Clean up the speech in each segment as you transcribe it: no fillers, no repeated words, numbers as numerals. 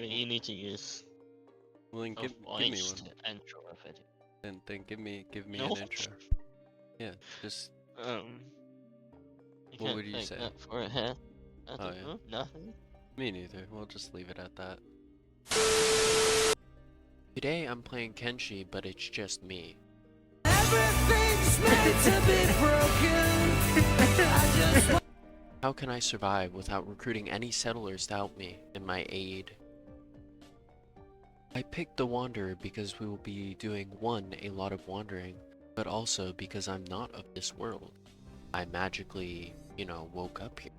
you need to use Well, then a give me voiced one. intro of it. Then give me No. an intro. Yeah, just Um, you what can't would you take say? that for a hat. Oh Nothing. yeah, Huh? Nothing. me neither. We'll just leave it at that. Today I'm playing Kenshi, but it's just me. Everything's meant to be broken. How can I survive without recruiting any settlers to help me in my aid? I picked the Wanderer because we will be doing a lot of wandering, but also because I'm not of this world. I magically, woke up here.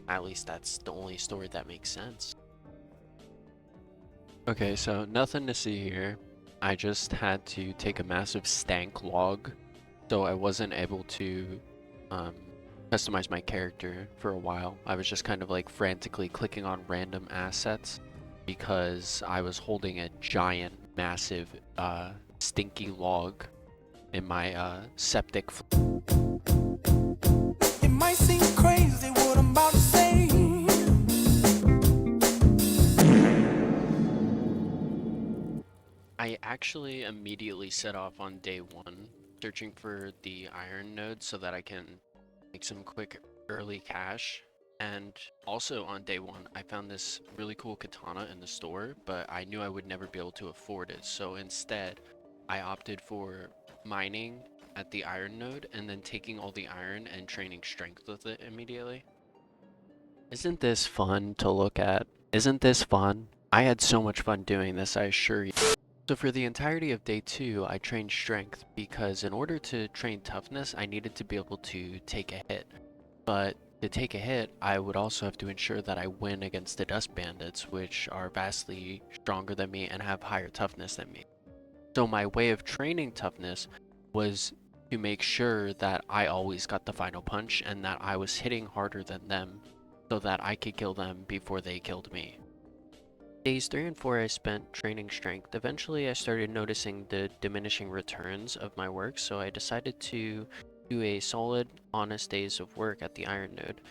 At least that's the only story that makes sense. Okay, so nothing to see here. I just had to take a massive stank log, so I wasn't able to customize my character for a while. I was just kind of like frantically clicking on random assets because I was holding a giant, massive, stinky log in my septic. It might seem crazy what I'm about to say. I actually immediately set off on day one, searching for the iron node so that I can make some quick early cash. And also on day one, I found this really cool katana in the store, but I knew I would never be able to afford it. So instead, I opted for mining at the iron node and then taking all the iron and training strength with it immediately. Isn't this fun to look at? Isn't this fun? I had so much fun doing this, I assure you. So for the entirety of day 2, I trained strength because in order to train toughness, I needed to be able to take a hit. But to take a hit, I would also have to ensure that I win against the dust bandits, which are vastly stronger than me and have higher toughness than me. So my way of training toughness was to make sure that I always got the final punch and that I was hitting harder than them so that I could kill them before they killed me. Days 3 and 4 I spent training strength. Eventually I started noticing the diminishing returns of my work, so I decided to do a solid, honest days of work at the iron node.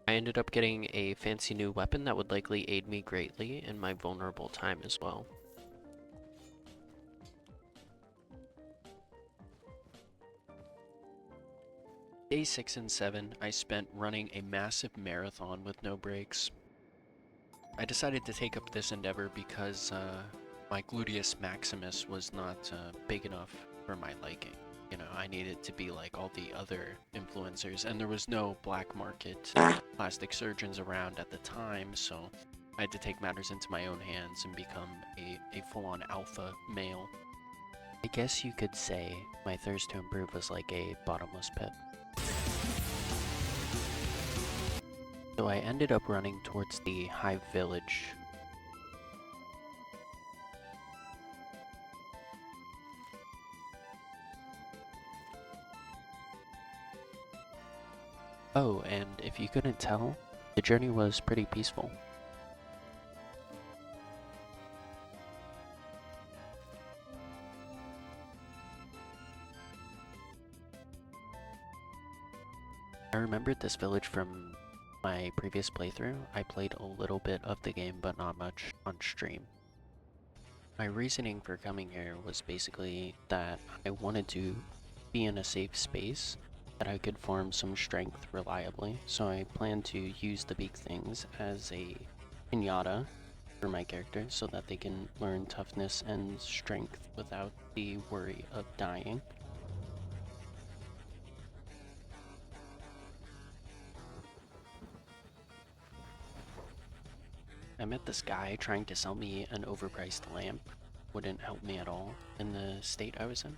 I ended up getting a fancy new weapon that would likely aid me greatly in my vulnerable time as well. Day 6 and 7 I spent running a massive marathon with no breaks. I decided to take up this endeavor because my gluteus maximus was not big enough for my liking. I needed to be like all the other influencers, and there was no black market plastic surgeons around at the time, so I had to take matters into my own hands and become a full-on alpha male. I guess you could say my thirst to improve was like a bottomless pit. So I ended up running towards the Hive Village. Oh, and if you couldn't tell, the journey was pretty peaceful. I remembered this village from my previous playthrough. I played a little bit of the game, but not much on stream. My reasoning for coming here was basically that I wanted to be in a safe space that I could farm some strength reliably, so I plan to use the big things as a pinata for my character so that they can learn toughness and strength without the worry of dying. I met this guy trying to sell me an overpriced lamp. Wouldn't help me at all in the state I was in.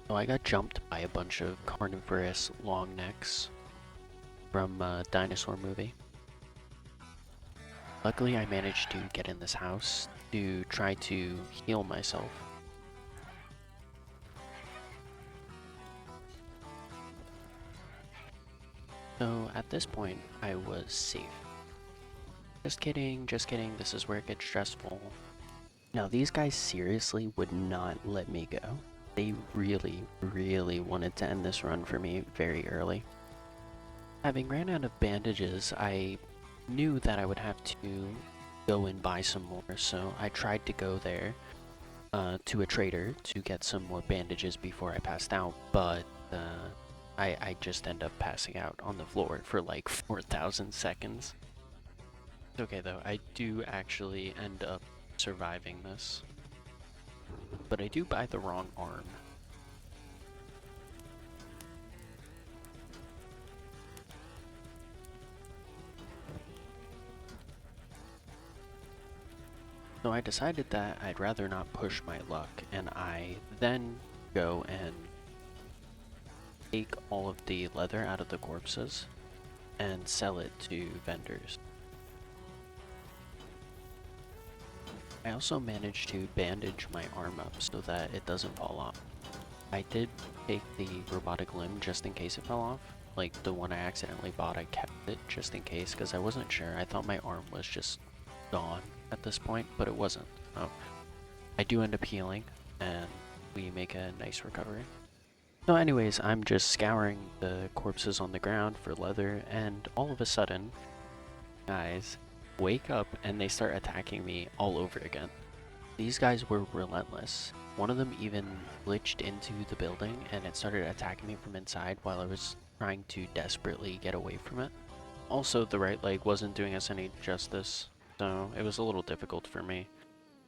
So I got jumped by a bunch of carnivorous long necks from a dinosaur movie. Luckily I managed to get in this house to try to heal myself. So at this point, I was safe. Just kidding, this is where it gets stressful. Now, these guys seriously would not let me go. They really, really wanted to end this run for me very early. Having ran out of bandages, I knew that I would have to go and buy some more, so I tried to go there to a trader to get some more bandages before I passed out, but I just end up passing out on the floor for like 4,000 seconds. It's okay though, I do actually end up surviving this. But I do buy the wrong arm. So I decided that I'd rather not push my luck, and I then go and take all of the leather out of the corpses and sell it to vendors. I also managed to bandage my arm up so that it doesn't fall off. I did take the robotic limb just in case it fell off. Like the one I accidentally bought, I kept it just in case because I wasn't sure. I thought my arm was just gone at this point, but it wasn't. So I do end up healing and we make a nice recovery. So anyways, I'm just scouring the corpses on the ground for leather, and all of a sudden, guys wake up and they start attacking me all over again. These guys were relentless. One of them even glitched into the building and it started attacking me from inside while I was trying to desperately get away from it. Also, the right leg wasn't doing us any justice, so it was a little difficult for me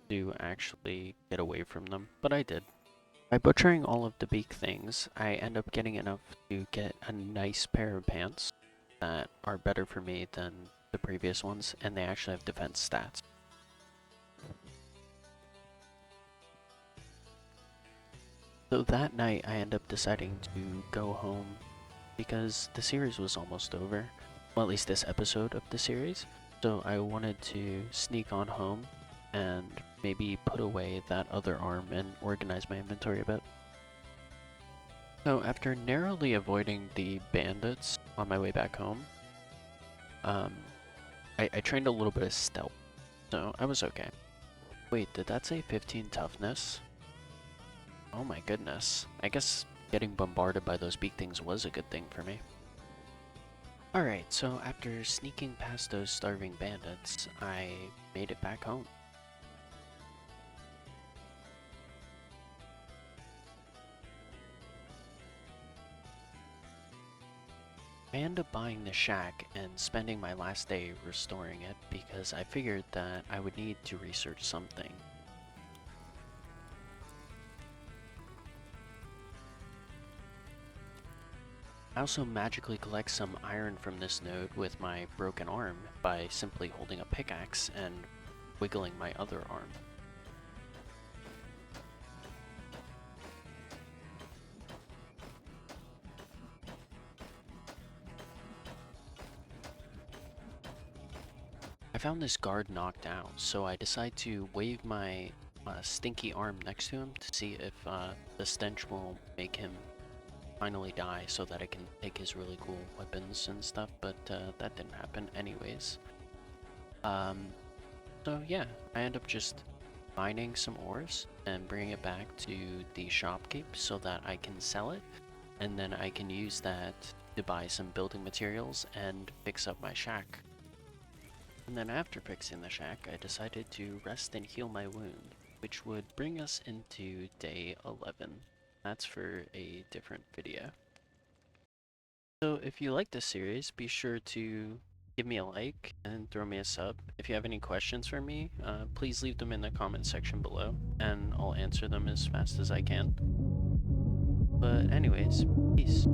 to actually get away from them, but I did. By butchering all of the big things, I end up getting enough to get a nice pair of pants that are better for me than the previous ones, and they actually have defense stats. So that night I end up deciding to go home because the series was almost over. Well, at least this episode of the series. So I wanted to sneak on home and maybe put away that other arm and organize my inventory a bit. So after narrowly avoiding the bandits on my way back home, I trained a little bit of stealth, so I was okay. Wait, did that say 15 toughness? Oh my goodness. I guess getting bombarded by those big things was a good thing for me. Alright, so after sneaking past those starving bandits, I made it back home. I ended up buying the shack and spending my last day restoring it because I figured that I would need to research something. I also magically collect some iron from this node with my broken arm by simply holding a pickaxe and wiggling my other arm. I found this guard knocked out, so I decide to wave my stinky arm next to him to see if the stench will make him finally die so that I can take his really cool weapons and stuff, but that didn't happen anyways. So yeah, I end up just mining some ores and bringing it back to the shopkeep so that I can sell it, and then I can use that to buy some building materials and fix up my shack. And then after fixing the shack, I decided to rest and heal my wound, which would bring us into day 11. That's for a different video. So if you like this series, be sure to give me a like and throw me a sub. If you have any questions for me, please leave them in the comment section below, and I'll answer them as fast as I can. But anyways, peace.